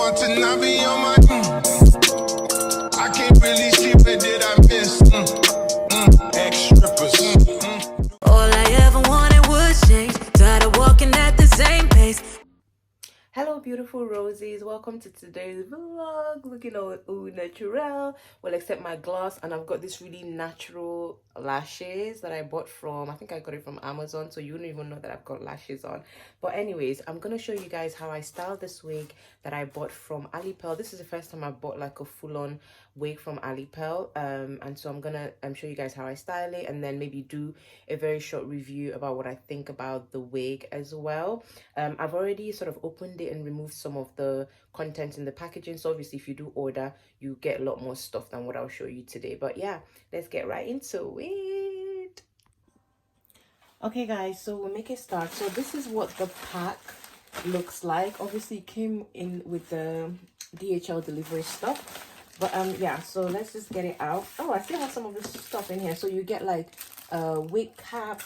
want to not be on my I can't really see where did I miss ex-strippers. All I ever wanted was change. Tired of walking at the same pace. Hello beautiful rosies, welcome to today's vlog. Looking all natural, well except my gloss, and I've got this really natural lashes that I bought from, I think I got it from Amazon, so you don't even know that I've got lashes on. But anyways, I'm gonna show you guys how I styled this wig that I bought from Alipearl. This is the first time I bought like a full-on wig from Alipearl, and so I'm gonna show you guys how I style it, and then maybe do a very short review about what I think about the wig as well. I've already sort of opened it and removed some of the content in the packaging, so obviously if you do order you get a lot more stuff than what I'll show you today. But yeah, let's get right into it. Okay guys, so we'll make a start. So this is what the pack looks like. Obviously it came in with the DHL delivery stuff, but yeah, so let's just get it out. Oh, I still have some of this stuff in here. So you get like a wig cap,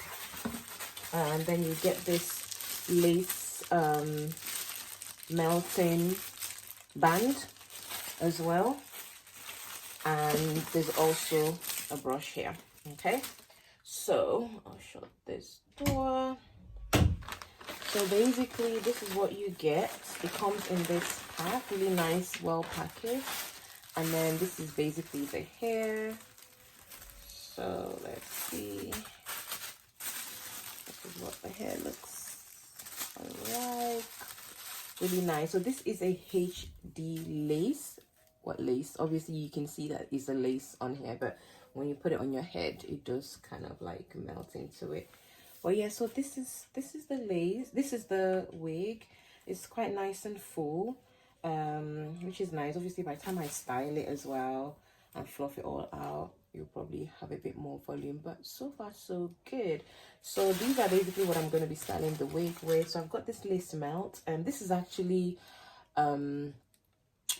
and then you get this lace melting band as well, and there's also a brush here. Okay, so I'll shut this door. So basically this is what you get. It comes in this pack, really nice, well packaged, and then this is basically the hair. So let's see, this is what the hair looks like. Really nice. So this is a HD lace. What lace? Obviously you can see that is a lace on here, but when you put it on your head it does kind of like melt into it. But yeah, so this is the lace, this is the wig. It's quite nice and full, which is nice. Obviously by the time I style it as well and fluff it all out, you'll probably have a bit more volume, but so far so good. So these are basically what I'm going to be styling the wig with. So I've got this lace melt, and this is actually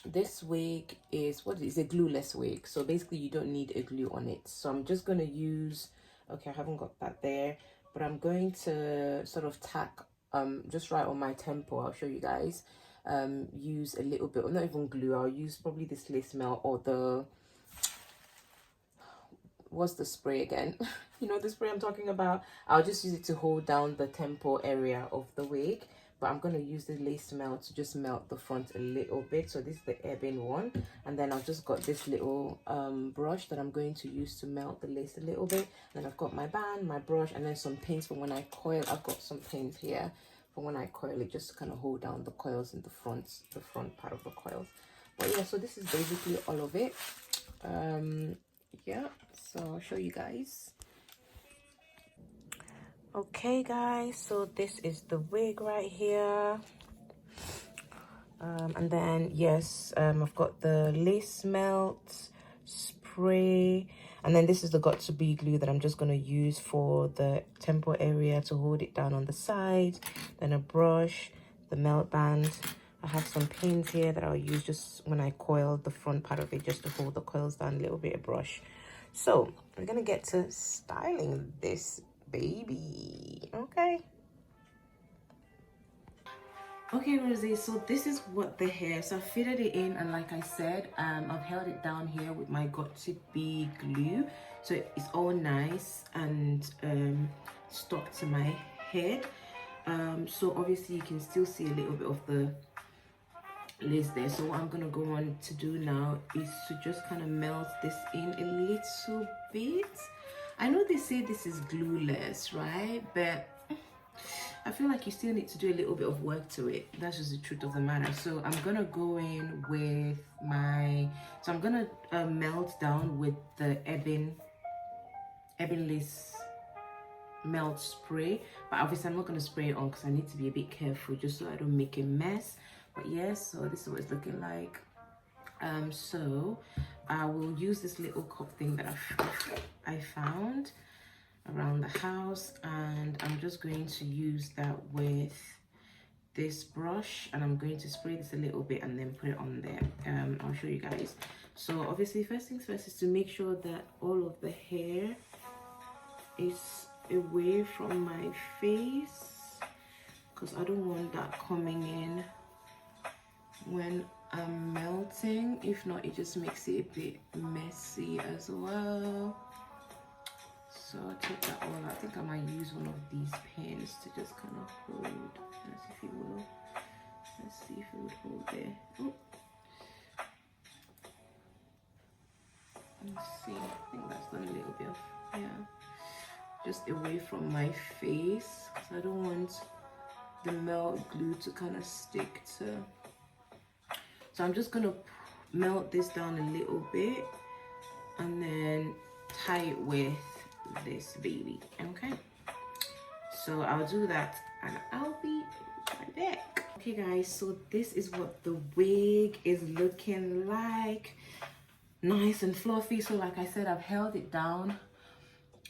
this wig is what is a glueless wig, so basically you don't need a glue on it. So I'm just going to use, okay, I haven't got that there, but I'm going to sort of tack just right on my temple. I'll show you guys. Use a little bit, or not even glue, I'll use probably this lace melt, or the, what's the spray again? You know the spray I'm talking about. I'll just use it to hold down the temple area of the wig, but I'm going to use the lace melt to just melt the front a little bit. So this is the ebony one, and then I've just got this little brush that I'm going to use to melt the lace a little bit. And then I've got my band, my brush, and then some pins for when I coil. I've got some pins here for when I coil it, just to kind of hold down the coils in the front part of the coils. But yeah, so this is basically all of it. Yeah, so I'll show you guys. Okay guys, so this is the wig right here, and then yes, I've got the lace melt spray, and then this is the got to be glue that I'm just going to use for the temple area to hold it down on the side. Then a brush, the melt band. I have some pins here that I'll use just when I coil the front part of it, just to hold the coils down, a little bit of brush. So we're gonna get to styling this baby. Okay, Rosie, so this is what the hair, so I fitted it in, and like I said, I've held it down here with my got to be glue, so it's all nice and stuck to my head. So obviously you can still see a little bit of the lace there. So what I'm gonna go on to do now is to just kind of melt this in a little bit. I know they say this is glueless, right? But I feel like you still need to do a little bit of work to it. That's just the truth of the matter. So I'm gonna go in with my, so I'm gonna melt down with the ebony lace melt spray, but obviously I'm not going to spray it on because I need to be a bit careful just so I don't make a mess. But yes, so this is what it's looking like. So I will use this little cup thing that I found around the house, and I'm just going to use that with this brush, and I'm going to spray this a little bit and then put it on there. I'll show you guys. So obviously first things first is to make sure that all of the hair is away from my face, because I don't want that coming in when I'm melting. If not, it just makes it a bit messy as well. So I'll take that all out. I think I might use one of these pins to just kind of hold. Let's see if it will. Let's see if it would hold there. Oh. Let's see. I think that's done a little bit of, yeah, just away from my face, because I don't want the melt glue to kind of stick to. So I'm just gonna melt this down a little bit and then tie it with this baby. Okay, so I'll do that and I'll be right back. Okay guys, so this is what the wig is looking like. Nice and fluffy. So like I said, I've held it down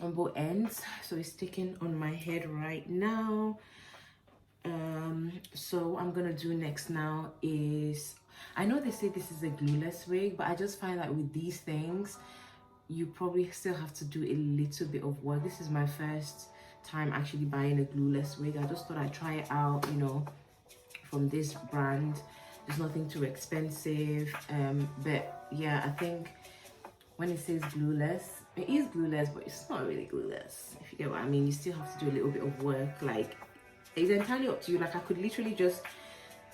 on both ends, so it's sticking on my head right now. So what I'm gonna do next now is, I know they say this is a glueless wig, but I just find that with these things you probably still have to do a little bit of work. This is my first time actually buying a glueless wig. I just thought I'd try it out, you know, from this brand. There's nothing too expensive, but yeah, I think when it says glueless, it is glueless, but it's not really glueless, if you get what I mean. You still have to do a little bit of work. Like, it's entirely up to you. Like, I could literally just,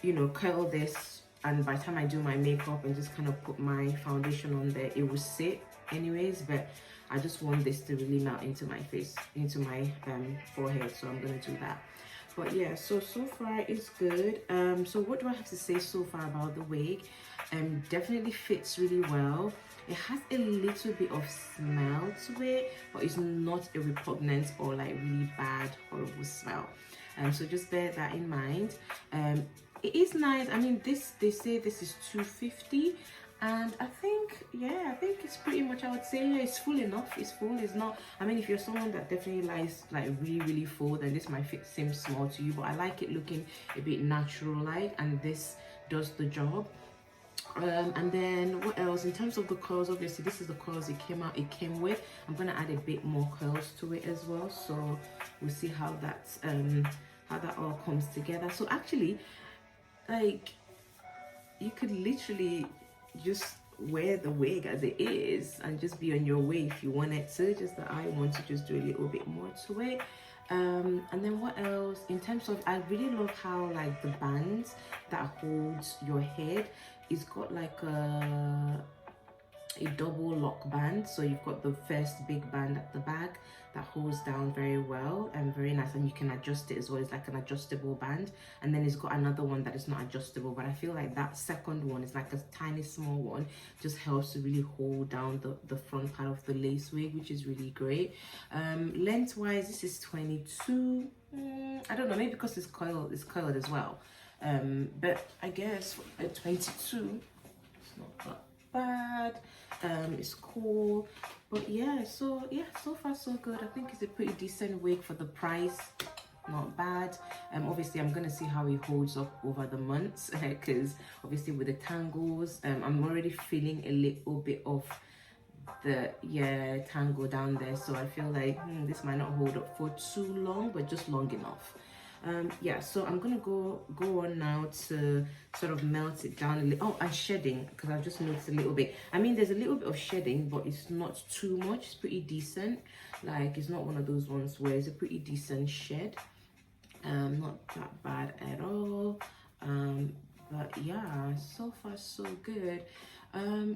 you know, curl this, and by the time I do my makeup and just kind of put my foundation on there, it will sit anyways. But I just want this to really melt into my face, into my forehead, so I'm gonna do that. But yeah, so far it's good. So what do I have to say so far about the wig? Definitely fits really well. It has a little bit of smell to it, but it's not a repugnant or like really bad, horrible smell. So just bear that in mind. It is nice. I mean, they say this is $250, and I think, yeah, I think it's pretty much, I would say, yeah, it's full enough. It's full. It's not, I mean, if you're someone that definitely likes like really full, then this might seem small to you, but I like it looking a bit natural like, and this does the job. And then what else in terms of the curls? Obviously this is the curls it came with. I'm gonna add a bit more curls to it as well, so we'll see how that all comes together. So actually, like, you could literally just wear the wig as it is and just be on your way if you wanted to. Just that I want to just do a little bit more to it. And then what else in terms of, I really love how like the bands that holds your head, it's got like a double lock band. So you've got the first big band at the back that holds down very well and very nice, and you can adjust it as well. It's like an adjustable band, and then it's got another one that is not adjustable, but I feel like that second one is like a tiny small one, just helps to really hold down the front part of the lace wig, which is really great. Lengthwise, this is 22. I don't know, maybe because it's coiled as well, but I guess at 22 it's not that bad. It's cool, but yeah, so far so good. I think it's a pretty decent wig for the price. Not bad. Obviously I'm gonna see how it holds up over the months, because obviously with the tangles, I'm already feeling a little bit of the tangle down there, so I feel like this might not hold up for too long, but just long enough. Yeah, so I'm gonna go on now to sort of melt it down a little. Oh, and shedding, because I've just noticed a little bit. I mean, there's a little bit of shedding, but it's not too much. It's pretty decent. Like, it's not one of those ones where it's a pretty decent shed. Not that bad at all. But yeah, so far so good.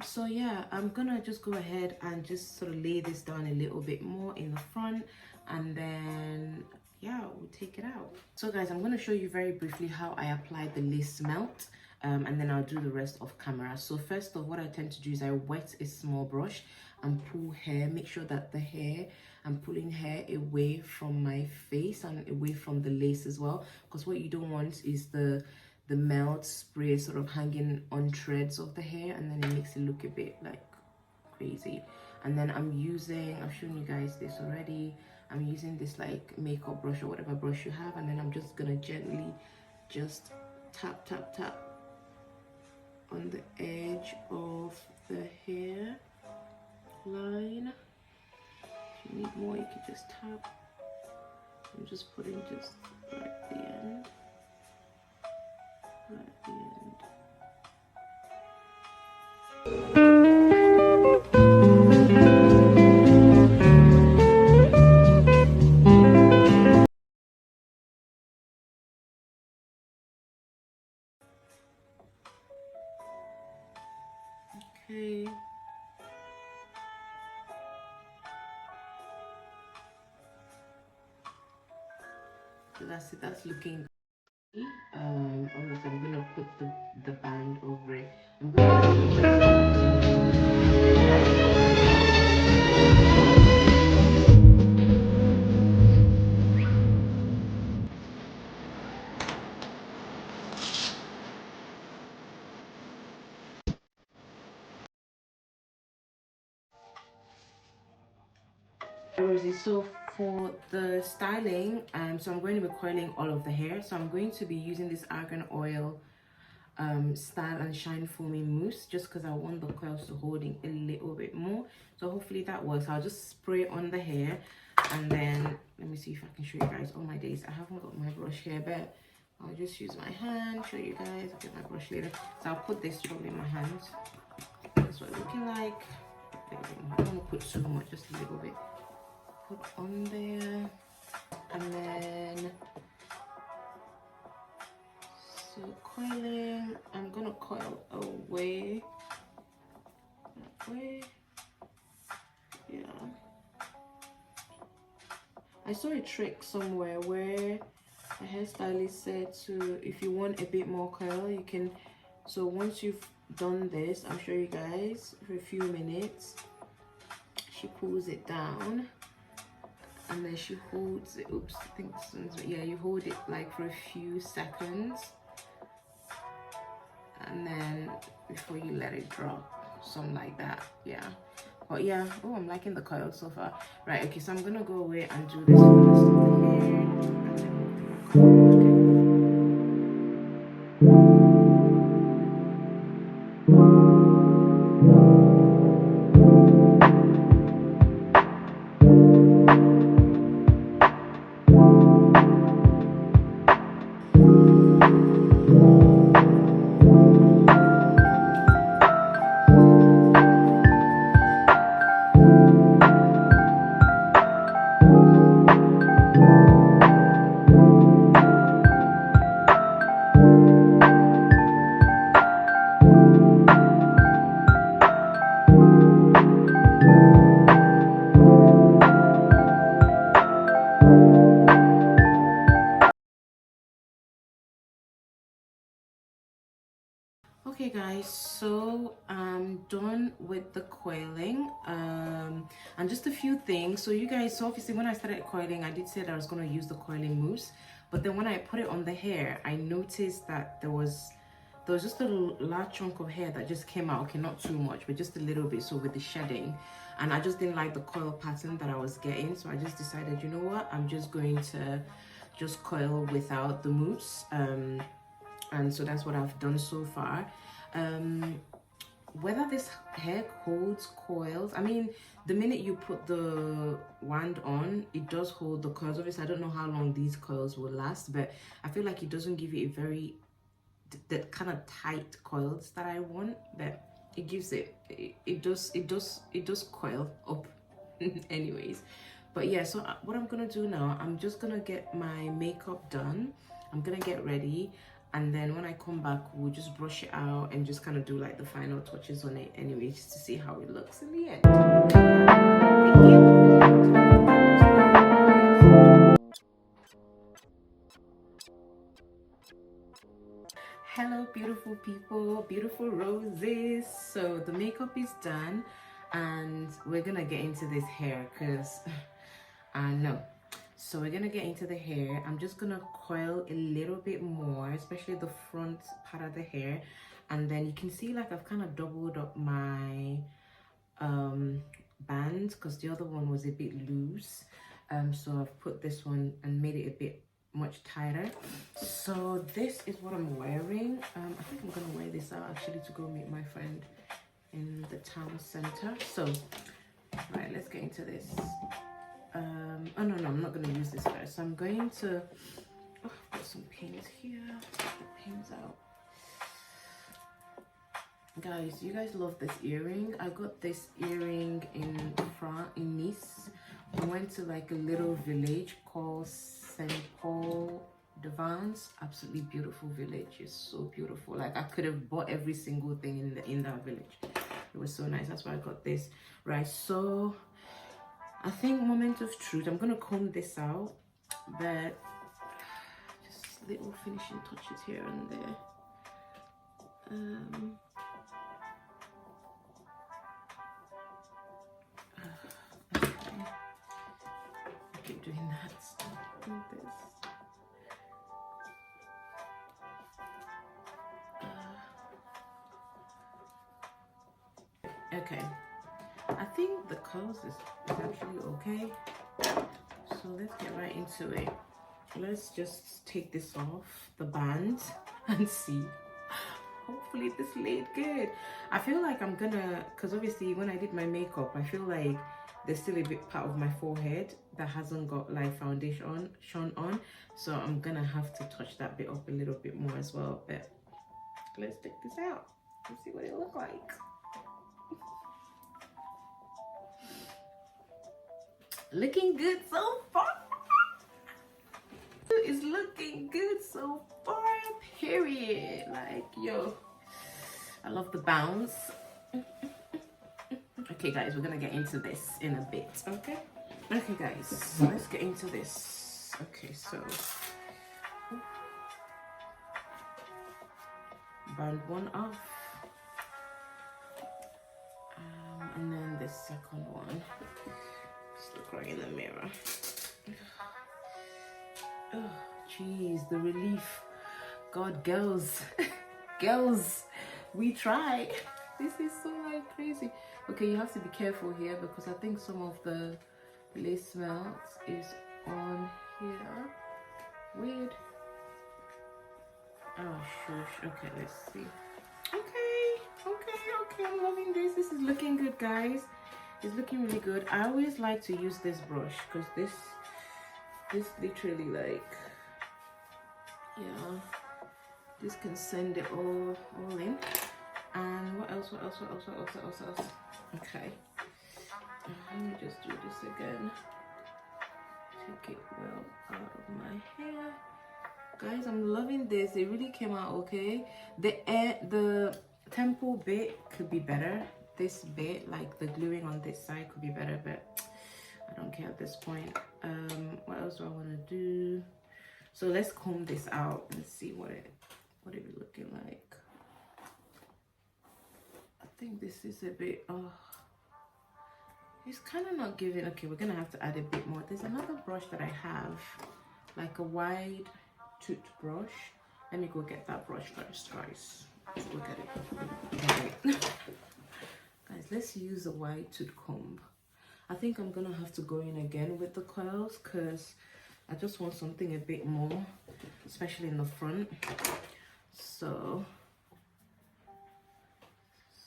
So yeah, I'm gonna just go ahead and just sort of lay this down a little bit more in the front, and then yeah, we'll take it out. So guys, I'm going to show you very briefly how I apply the lace melt, and then I'll do the rest off camera. So first of, what I tend to do is I wet a small brush and pull hair. Make sure that the hair, I'm pulling hair away from my face and away from the lace as well, because what you don't want is the melt spray sort of hanging on threads of the hair, and then it makes it look a bit like crazy. And then I've shown you guys this already. I'm using this like makeup brush or whatever brush you have, and then I'm just gonna gently just tap on the edge of the hair line. If you need more, you can just tap. I'm just putting just right at the end. Okay. So that's it. That's looking. Obviously I'm gonna put the band over it. I'm so for the styling, so I'm going to be coiling all of the hair. So I'm going to be using this argan oil style and shine foaming mousse, just because I want the coils to hold in a little bit more. So hopefully that works. I'll just spray on the hair, and then let me see if I can show you guys. Oh my days, I haven't got my brush here, but I'll just use my hand, show you guys. I'll get my brush later. So I'll put this probably in my hands. That's what it's looking like. I don't want to put too much, just a little bit. Put on there, and then so coiling. I'm gonna coil away. Yeah. I saw a trick somewhere where a hairstylist said to, if you want a bit more curl, you can. So once you've done this, I'll show you guys for a few minutes. She pulls it down, and then she holds it. Oops, I think yeah, you hold it like for a few seconds, and then before you let it drop, something like that. Yeah, but yeah. Oh, I'm liking the coil so far. Right, okay, so I'm gonna go away and do this for the rest of the hair, and then we'll Okay guys, so I'm done with the coiling, and just a few things. So you guys, so obviously when I started coiling, I did say that I was going to use the coiling mousse, but then when I put it on the hair, I noticed that there was just a large chunk of hair that just came out. Okay, not too much, but just a little bit, so with the shedding, and I just didn't like the coil pattern that I was getting. So I just decided, you know what, I'm just going to just coil without the mousse, and so that's what I've done so far. Whether this hair holds coils, I mean, the minute you put the wand on, it does hold the coils. Obviously, I don't know how long these coils will last, but I feel like it doesn't give you a very that kind of tight coils that I want, but it gives it does coil up anyways. But yeah, so what I'm gonna do now, I'm just gonna get my makeup done. I'm gonna get ready, and then when I come back, we'll just brush it out and just kind of do like the final touches on it anyway, just to see how it looks in the end. Thank you. Hello beautiful people, beautiful roses. So the makeup is done, and we're gonna get into this hair, because I know. So we're gonna get into the hair. I'm just gonna coil a little bit more, especially the front part of the hair, and then you can see like I've kind of doubled up my band, because the other one was a bit loose. So I've put this one and made it a bit much tighter. So this is what I'm wearing. I think I'm gonna wear this out actually to go meet my friend in the town center. So right, let's get into this. Oh no, I'm not gonna use this first. So I'm going to I've got some pins here. Get the pins out. Guys, you guys love this earring. I got this earring in France, in Nice. We went to like a little village called Saint Paul de Vence. Absolutely beautiful village. It's so beautiful. Like I could have bought every single thing in that village. It was so nice. That's why I got this. Right, so I think moment of truth. I'm gonna comb this out, but just little finishing touches here and there. Okay. I keep doing that. Do this. Okay. I think the curls is actually okay. So let's get right into it. Let's just take this off the band and see. Hopefully this laid good. I feel like I'm gonna, because obviously when I did my makeup, I feel like there's still a bit part of my forehead that hasn't got like foundation shone on. So I'm gonna have to touch that bit up a little bit more as well. But let's check this out and see what it looks like. Looking good so far. It's looking good so far, period. Like, yo, I love the bounce. Okay guys, we're gonna get into this in a bit. Okay guys, let's get into this. Okay, so band one off, and then the second one. Just look right in the mirror. Oh jeez, the relief. God, girls girls, we try. This is so like crazy. Okay, you have to be careful here because I think some of the lace melt is on here. Weird. Oh shush. Okay, let's see. Okay, I'm loving this. This is looking good, guys. It's looking really good. I always like to use this brush because this literally, like, yeah, this can send it all in. And what else? Okay, let me just do this again. Take it well out of my hair. Guys, I'm loving this. It really came out okay. The temple bit could be better. This bit, like the gluing on this side, could be better, but I don't care at this point. What else do I want to do? So let's comb this out and see what it be looking like. I think this is a bit, it's kind of not giving. Okay, we're gonna have to add a bit more. There's another brush that I have, like a wide toothbrush. Let me go get that brush first, guys. Let's go get it. Guys, let's use a wide tooth comb. I think I'm gonna have to go in again with the coils because I just want something a bit more, especially in the front. So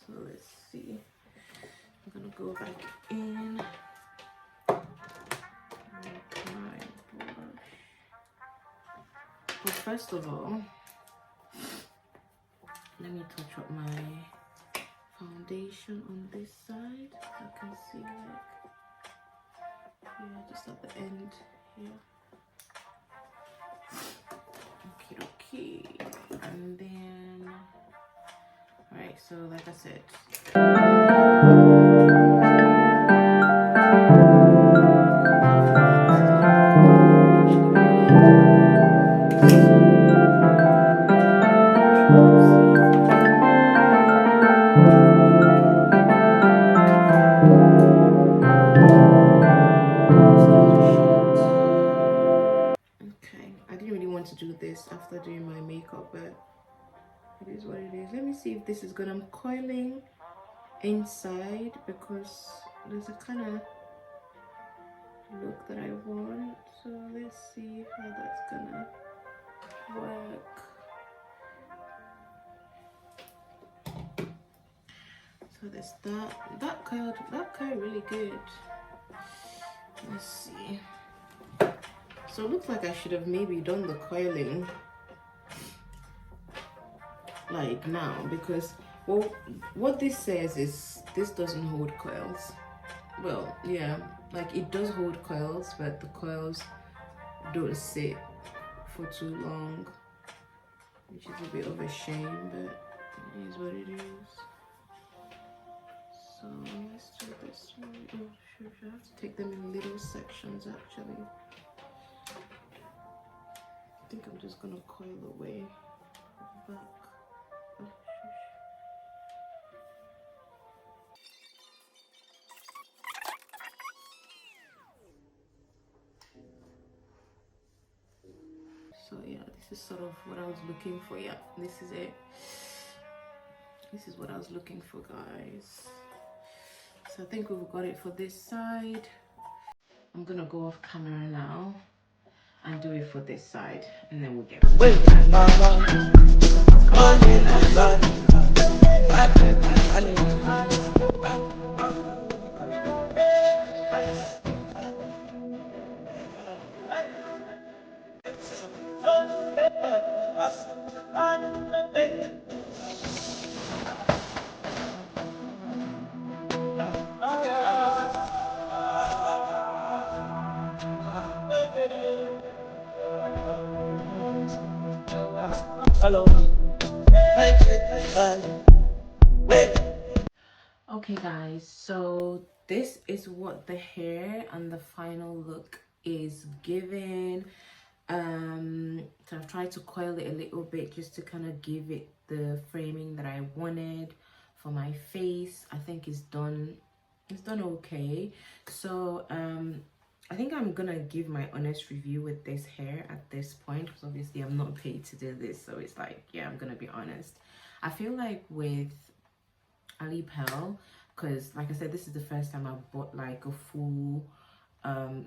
let's see. I'm gonna go back in with my brush. But first of all, let me touch up my foundation on this side. I can see, like, yeah, just at the end here. Okay, and then, all right, so like I said, after doing my makeup, but it is what it is. Let me see if this is good. I'm coiling inside because there's a kind of look that I want, so let's see how that's gonna work. So there's that curl really good. Let's see. So it looks like I should have maybe done the coiling like now, because Well, what this says is this doesn't hold coils. Well, yeah, like it does hold coils, but the coils don't sit for too long, which is a bit of a shame, but it is what it is. So let's do this one. Oh, sure, I have to take them in little sections actually. I think I'm just gonna coil away back. Oh, so yeah, this is sort of what I was looking for. Yeah, this is it. This is what I was looking for, guys. So I think we've got it for this side. I'm gonna go off camera now and do it for this side, and then we'll get Hello. Okay guys, so this is what the hair and the final look is giving. So I've tried to coil it a little bit just to kind of give it the framing that I wanted for my face. I think it's done okay. So I think I'm gonna give my honest review with this hair at this point, because obviously I'm not paid to do this, so it's like, yeah, I'm gonna be honest. I feel like with Alipearl, because like I said, this is the first time I bought like a full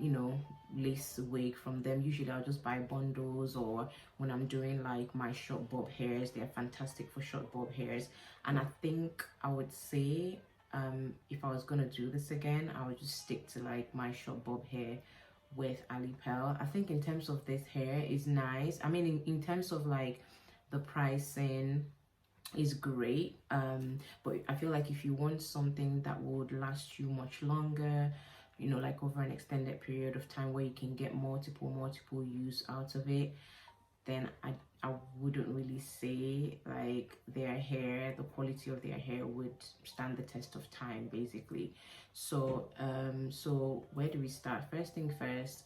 you know, lace wig from them. Usually I'll just buy bundles, or when I'm doing like my short bob hairs, they're fantastic for short bob hairs. And I think I would say if I was gonna do this again, I would just stick to like my short bob hair with Alipearl. I think in terms of this hair is nice. I mean, in terms of like the pricing is great, but I feel like if you want something that would last you much longer, you know, like over an extended period of time where you can get multiple use out of it, then I wouldn't really say like their hair, the quality of their hair would stand the test of time, basically. So so where do we start? First thing first,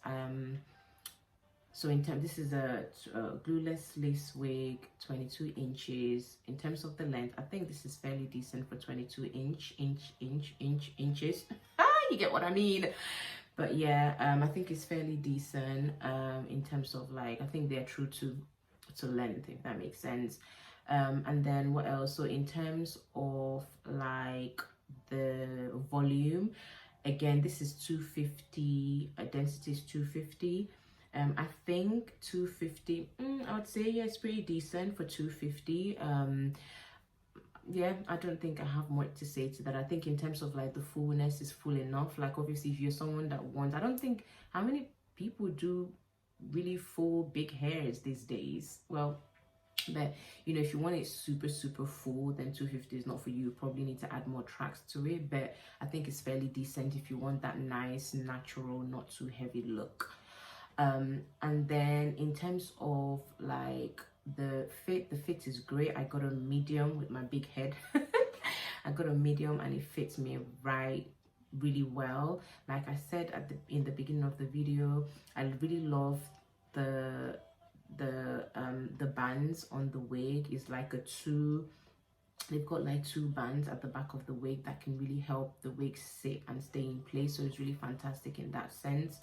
so in terms, this is a glueless lace wig, 22 inches. In terms of the length, I think this is fairly decent for 22 inches. You get what I mean? But yeah, I think it's fairly decent in terms of like, I think they're true to length, if that makes sense. And then what else? So in terms of like the volume, again, this is 250, density is 250. I think 250, I would say, yeah, it's pretty decent for 250. Yeah, I don't think I have much to say to that. I think in terms of like the fullness is full enough. Like obviously if you're someone that wants, I don't think, how many people do really full big hairs these days? Well, but you know, if you want it super full, then 250 is not for you. You probably need to add more tracks to it, but I think it's fairly decent if you want that nice natural, not too heavy look. And then in terms of like the fit is great. I got a medium with my big head. I got a medium and it fits me right really well. Like I said in the beginning of the video, I really love the bands on the wig. Is like they've got like two bands at the back of the wig that can really help the wig sit and stay in place, so it's really fantastic in that sense.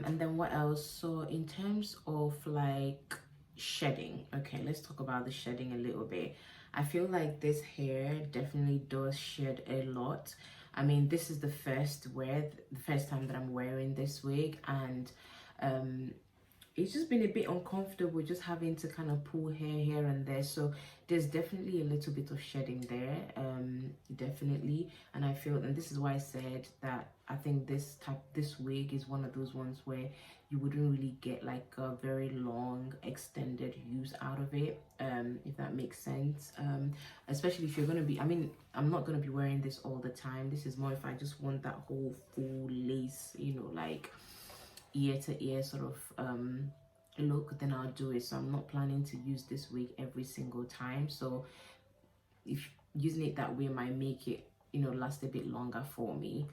And then what else? So in terms of like shedding, okay, let's talk about the shedding a little bit. I feel like this hair definitely does shed a lot. I mean, this is the first time that I'm wearing this wig, and it's just been a bit uncomfortable just having to kind of pull hair here and there. So there's definitely a little bit of shedding there, definitely. And I feel, and this is why I said that I think this wig is one of those ones where you wouldn't really get like a very long extended use out of it, if that makes sense. Especially if you're going to be, I mean, I'm not going to be wearing this all the time. This is more if I just want that whole full lace, you know, like ear to ear sort of look, then I'll do it. So I'm not planning to use this wig every single time. So if using it that way might make it, you know, last a bit longer for me.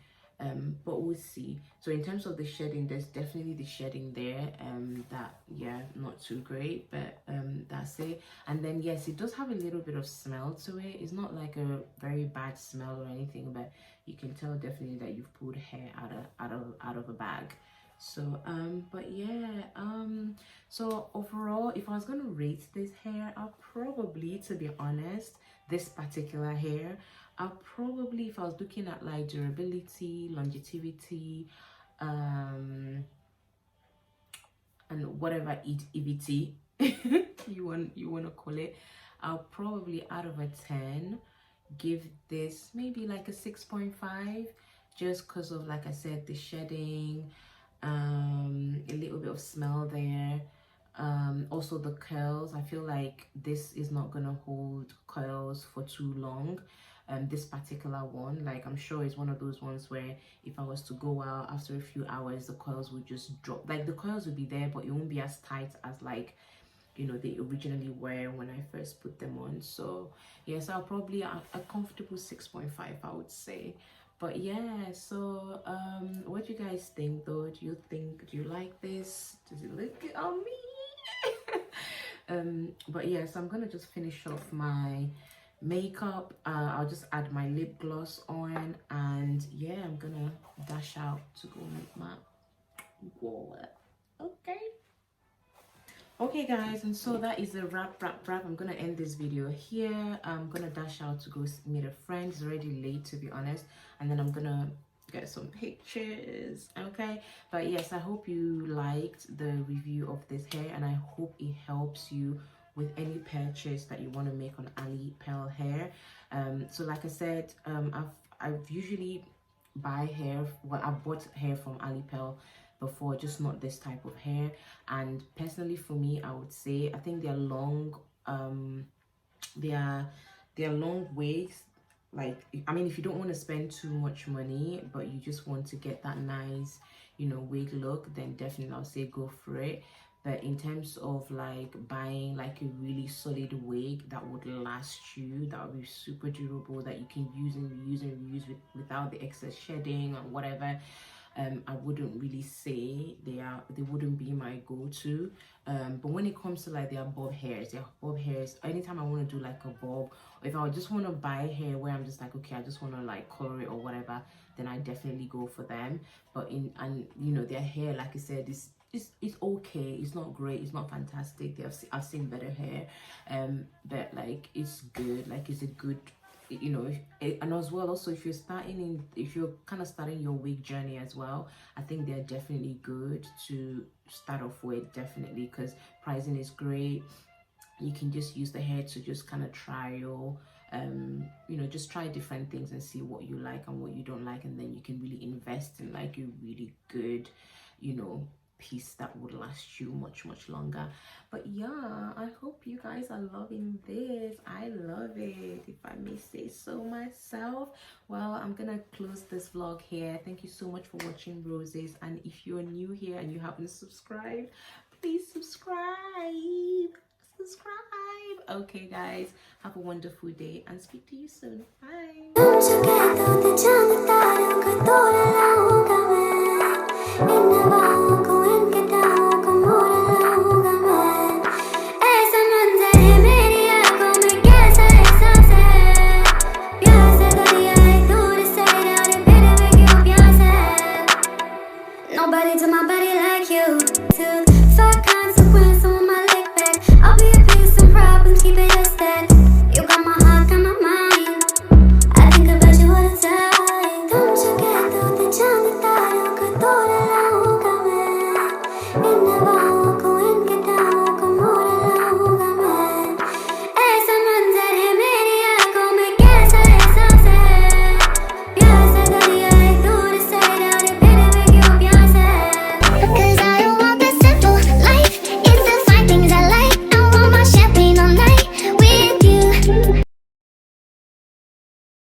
But we'll see. So in terms of the shedding, there's definitely the shedding there, that, yeah, not too great, but that's it. And then yes, it does have a little bit of smell to it. It's not like a very bad smell or anything, but you can tell definitely that you've pulled hair out of a bag. So but yeah, so overall, if I was gonna rate this hair, I'll probably, to be honest, this particular hair, I'll probably, if I was looking at like durability, longevity, and whatever EVT you want to call it, I'll probably, out of a 10, give this maybe like a 6.5, just because of, like I said, the shedding, a little bit of smell there, also the curls. I feel like this is not gonna hold curls for too long. This particular one, like, I'm sure it's one of those ones where if I was to go out after a few hours, the curls would just drop. Like, the curls would be there, but it won't be as tight as, like, you know, they originally were when I first put them on. So yes, I'll probably a comfortable 6.5, I would say. But yeah, so what do you guys think though? Do you like this? Does it look good on me? But yeah, so I'm gonna just finish off my makeup. I'll just add my lip gloss on, and yeah, I'm gonna dash out to go make my wall. Okay guys, and so that is a wrap. I'm gonna end this video here. I'm gonna dash out to go meet a friend. It's already late, to be honest, and then I'm gonna get some pictures. Okay, but yes, I hope you liked the review of this hair, and I hope it helps you with any purchase that you want to make on Alipearl hair. So like I said, I've usually buy hair, well, I've bought hair from Alipearl before, just not this type of hair. And personally, for me, I would say I think they're long, they're long wigs. Like, I mean, if you don't want to spend too much money but you just want to get that nice, you know, wig look, then definitely I'll say go for it. But in terms of like buying like a really solid wig that would last you, that would be super durable, that you can use and reuse without the excess shedding or whatever, I wouldn't really say they wouldn't be my go-to. But when it comes to like their bob hairs, anytime I want to do like a bob, or if I just want to buy hair where I'm just like, okay, I just want to like color it or whatever, then I definitely go for them. But you know, their hair, like I said, it's okay. It's not great, it's not fantastic. I've seen better hair, but like it's good. Like, it's a good, you know, and as well, also if you're kind of starting your wig journey as well, I think they're definitely good to start off with, definitely, because pricing is great. You can just use the hair to just kind of trial, you know, just try different things and see what you like and what you don't like, and then you can really invest in like a really good, you know, piece that would last you much longer. But yeah, I hope you guys are loving this. I love it, if I may say so myself. Well, I'm gonna close this vlog here. Thank you so much for watching, roses, and if you're new here and you haven't subscribed, please subscribe. Okay guys, have a wonderful day and speak to you soon. Bye.